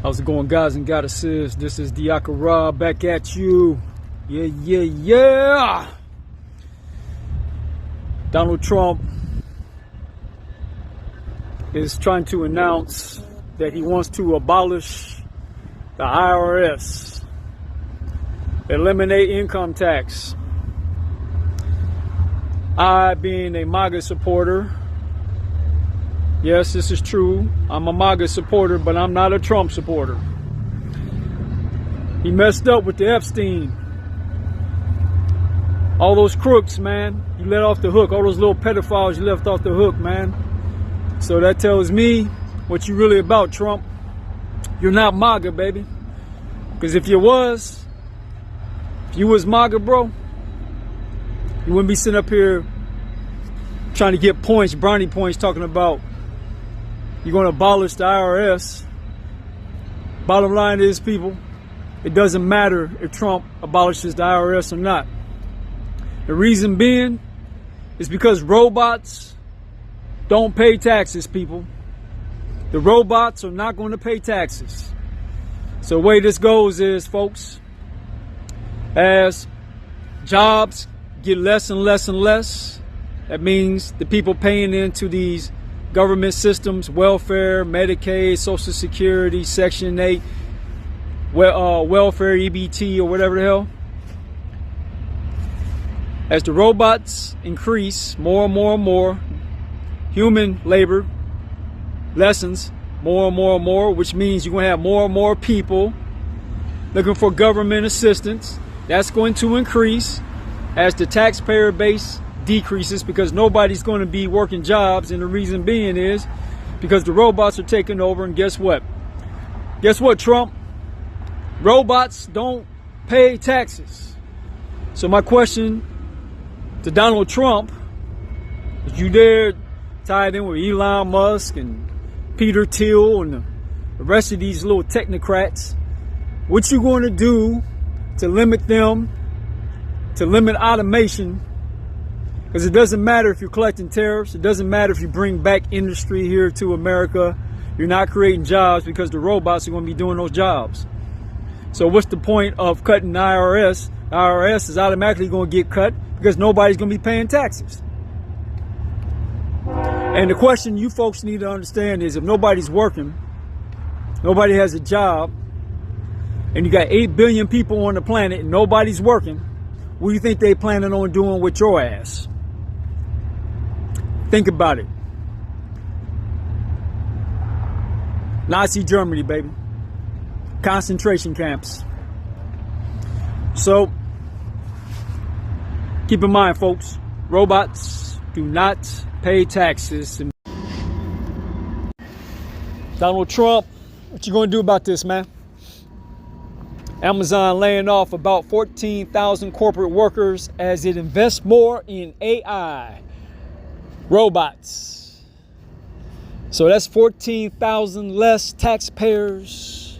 How's it going, guys and goddesses? This is Diakara back at you. Yeah. Donald Trump is trying to announce that he wants to abolish the IRS, eliminate income tax. I, being a MAGA supporter, yes, this is true. I'm a MAGA supporter, but I'm not a Trump supporter. He messed up with the Epstein. All those crooks, man, you let off the hook. All those little pedophiles you left off the hook, man. So that tells me what you really about, Trump. You're not MAGA, baby. Because if you was MAGA, bro, you wouldn't be sitting up here trying to get points, brownie points, talking about you're going to abolish the IRS. Bottom line is, people, it doesn't matter if Trump abolishes the IRS or not. The reason being is because robots don't pay taxes, people. The robots are not going to pay taxes. So the way this goes is, folks, as jobs get less and less and less, that means the people paying into these government systems, welfare, Medicaid, Social Security, Section 8, welfare, EBT, or whatever the hell. As the robots increase more and more and more, human labor lessens more and more and more, which means you're going to have more and more people looking for government assistance. That's going to increase as the taxpayer base decreases, because nobody's going to be working jobs, and the reason being is because the robots are taking over. And guess what? Guess what, Trump? Robots don't pay taxes. So my question to Donald Trump is, you dare tie it in with Elon Musk and Peter Thiel and the rest of these little technocrats? What you going to do to limit them, to limit automation? Because it doesn't matter if you're collecting tariffs. It doesn't matter if you bring back industry here to America. You're not creating jobs, because the robots are going to be doing those jobs. So what's the point of cutting the IRS? The IRS is automatically going to get cut because nobody's going to be paying taxes. And the question you folks need to understand is, if nobody's working, nobody has a job, and you got 8 billion people on the planet and nobody's working, what do you think they planning on doing with your ass? Think about it. Nazi Germany, baby. Concentration camps. So, keep in mind, folks, robots do not pay taxes. Donald Trump, what you gonna do about this, man? Amazon laying off about 14,000 corporate workers as it invests more in AI. Robots. So that's 14,000 less taxpayers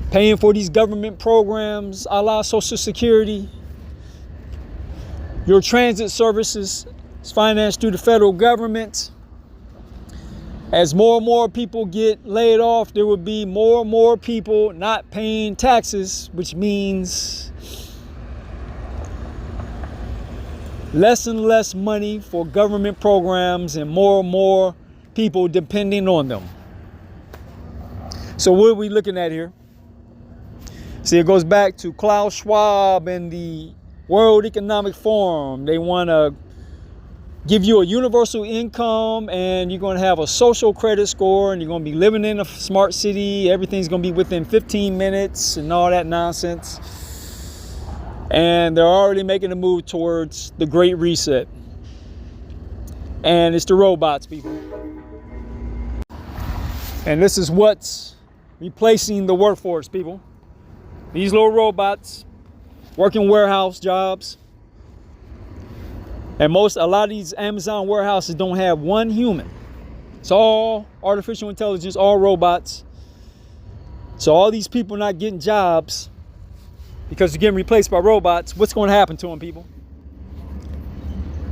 paying for these government programs, a la Social Security. Your transit services is financed through the federal government. As more and more people get laid off, there will be more and more people not paying taxes, which means less and less money for government programs and more people depending on them. So what are we looking at here? See, it goes back to Klaus Schwab and the World Economic Forum. They want to give you a universal income, and you're going to have a social credit score, and you're going to be living in a smart city. Everything's going to be within 15 minutes and all that nonsense. And they're already making a move towards the Great Reset. And it's the robots, people. And this is what's replacing the workforce, people. These little robots working warehouse jobs. And a lot of these Amazon warehouses don't have one human. It's all artificial intelligence, all robots. So all these people not getting jobs because they're getting replaced by robots. What's going to happen to them, people?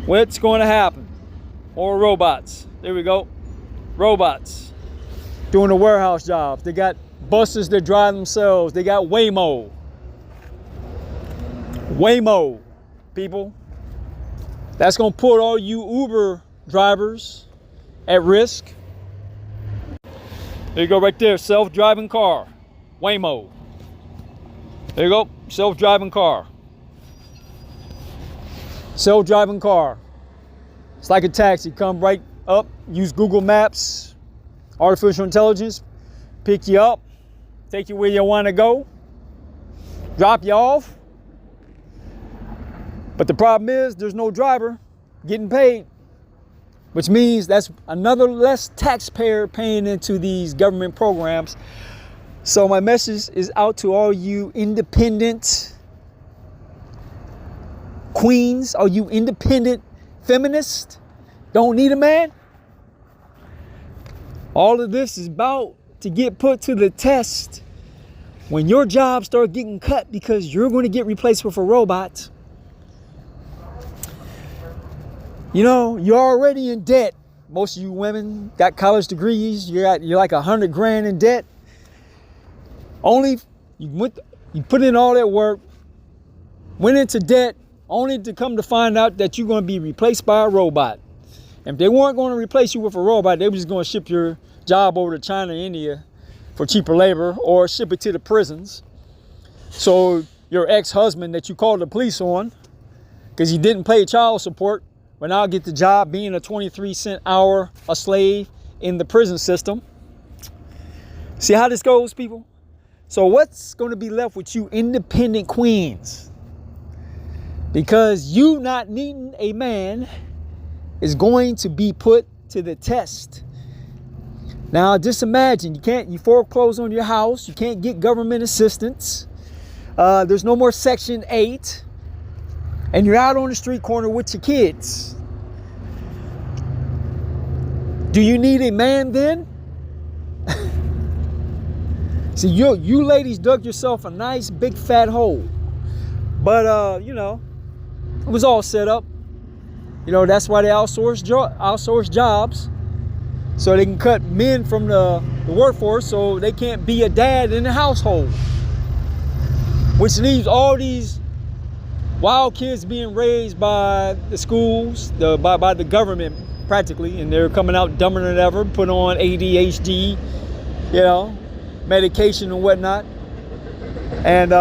What's going to happen? More robots. There we go. Robots. doing the warehouse jobs. They got buses that drive themselves. They got Waymo. Waymo, people. That's going to put all you Uber drivers at risk. There you go right there, self-driving car, Waymo. There you go, self-driving car. Self-driving car. It's like a taxi, come right up, use Google Maps, artificial intelligence, pick you up, take you where you want to go, drop you off. But the problem is there's no driver getting paid, which means that's another less taxpayer paying into these government programs. So my message is out to all you independent queens, all you independent feminists, don't need a man. All of this is about to get put to the test when your jobs start getting cut because you're going to get replaced with a robot. You know, you're already in debt. Most of you women got college degrees. You're like $100,000 in debt. Only you put in all that work, went into debt, only to come to find out that you're going to be replaced by a robot. And if they weren't going to replace you with a robot, they were just going to ship your job over to China, India for cheaper labor, or ship it to the prisons. So your ex-husband that you called the police on because he didn't pay child support, but now get the job being a 23-cent hour a slave in the prison system. See how this goes, people? So what's going to be left with you independent queens? Because you not needing a man is going to be put to the test. Now just imagine, you foreclose on your house, you can't get government assistance, there's no more Section 8, and you're out on the street corner with your kids. Do you need a man then? See, you ladies dug yourself a nice big fat hole. But you know, it was all set up. You know, that's why they outsource jobs, so they can cut men from the workforce so they can't be a dad in the household. Which leaves all these wild kids being raised by the schools, by the government practically, and they're coming out dumber than ever, put on ADHD, you know, medication and whatnot. And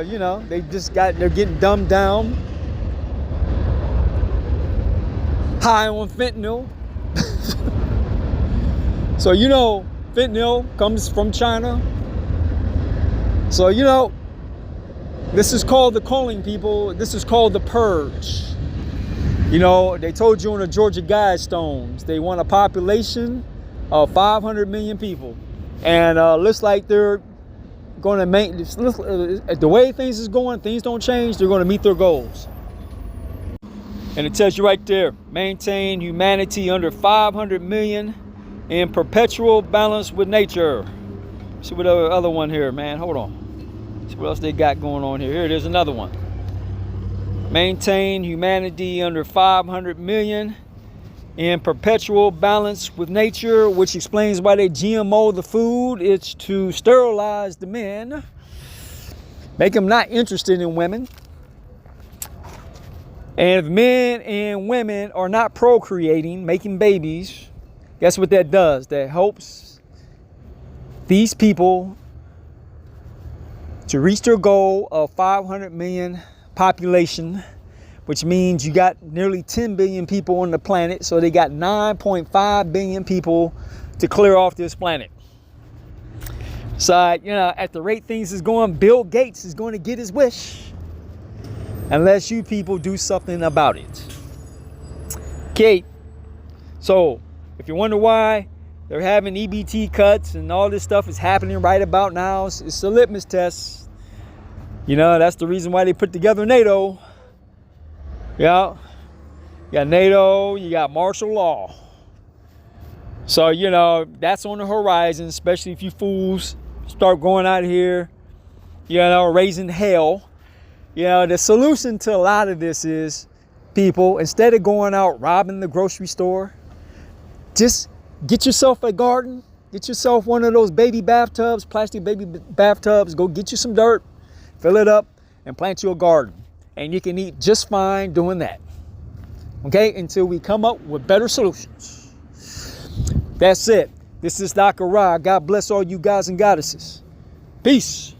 you know, they're getting dumbed down, high on fentanyl. So you know, fentanyl comes from China. So you know, this is called the culling, people. This is called the purge. You know, they told you on the Georgia Guidestones, they want a population of 500 million people. And looks like they're going to make, the way things is going, things don't change, they're going to meet their goals. And it tells you right there, maintain humanity under 500 million in perpetual balance with nature. See what other one here, man, hold on. See what else they got going on here. Here it is, another one. Maintain humanity under 500 million in perpetual balance with nature, which explains why they GMO the food. It's to sterilize the men, make them not interested in women. And if men and women are not procreating, making babies, guess what that does? That helps these people to reach their goal of 500 million population, which means you got nearly 10 billion people on the planet. So they got 9.5 billion people to clear off this planet. So, you know, at the rate things is going, Bill Gates is going to get his wish unless you people do something about it. Okay, so if you wonder why they're having EBT cuts and all this stuff is happening right about now, it's a litmus test. You know, that's the reason why they put together NATO. Yeah, you got NATO, you got martial law. So, you know, that's on the horizon, especially if you fools start going out here, you know, raising hell. You know, the solution to a lot of this is, people, instead of going out robbing the grocery store, just get yourself a garden Get yourself one of those baby bathtubs, plastic baby bathtubs. Go get you some dirt, fill it up, and plant you a garden. And you can eat just fine doing that. Okay, until we come up with better solutions. That's it. This is Dr. Ra. God bless all you guys and goddesses. Peace.